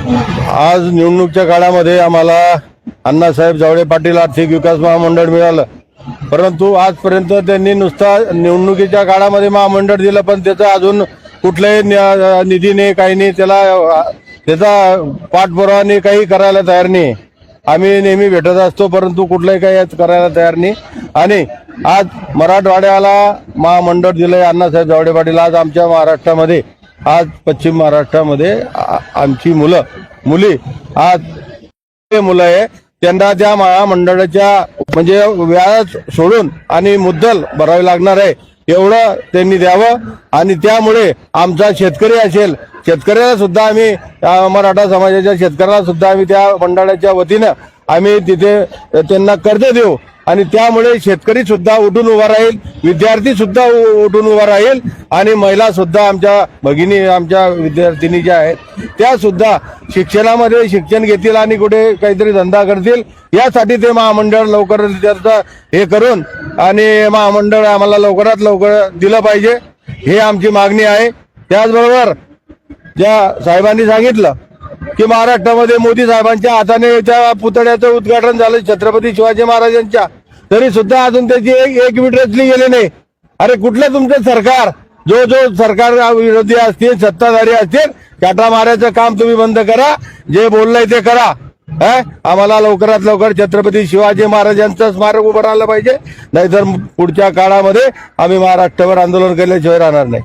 आज निवडणुकीच्या काळामध्ये आम्हाला अण्णासाहेब जावळे पाटील आर्थिक विकास महामंडळ मिळालं, परंतु आजपर्यंत त्यांनी नुसता निवडणुकीच्या काळामध्ये महामंडळ दिलं, पण त्याचं अजून कुठल्याही निधीने काही नाही, त्याचा पाठपुरावा काही करायला तयार नाही. आम्ही नेहमी भेटत असतो, परंतु कुठलंही काही करायला तयार नाही. आणि आज मराठवाड्याला महामंडळ दिलंय अण्णासाहेब जावळे पाटील. आज आमच्या महाराष्ट्रामध्ये, आज पश्चिम महाराष्ट्रामध्ये आमची मुली आज मुलं आहे, त्यांना त्या महामंडळाच्या म्हणजे व्याज सोडून आणि मुद्दल भरावी लागणार आहे, एवढं त्यांनी द्यावं. आणि त्यामुळे आमचा शेतकरी असेल, शेतकऱ्याला सुद्धा आम्ही मराठा समाजाच्या शेतकऱ्याला सुद्धा आम्ही त्या मंडळाच्या वतीनं आम्ही तिथे त्यांना कर्ज देऊ. आणि त्यामुळे शेतकरी सुद्धा उठून उभा राहील, विद्यार्थी सुद्धा उठून उभा राहील, आणि महिला सुद्धा आमच्या भगिनी, आमच्या विद्यार्थिनी ज्या आहेत त्या सुद्धा शिक्षणामध्ये शिक्षण घेतील आणि कुठे काहीतरी धंदा करतील. यासाठी ते महामंडळ लवकर हे करून आणि महामंडळ आम्हाला लवकरात लवकर दिलं पाहिजे, हे आमची मागणी आहे. त्याचबरोबर ज्या साहेबांनी सांगितलं की महाराष्ट्रामध्ये मोदी साहेबांच्या हाताने त्या पुतळ्याचं उद्घाटन झालं छत्रपती शिवाजी महाराजांच्या, तरी सुद्धा अजून त्याची एक वीट रचली गेली नाही. अरे कुठलं तुमचं सरकार, जो सरकार विरोधी असतील, सत्ताधारी असतील, काटा मारायचं काम तुम्ही बंद करा, जे बोललंय ते करा. आम्हाला लवकरात लवकर छत्रपती शिवाजी महाराजांचं स्मारक उभं राहिलं पाहिजे, नाहीतर पुढच्या काळामध्ये आम्ही महाराष्ट्रावर आंदोलन केल्याशिवाय राहणार नाही.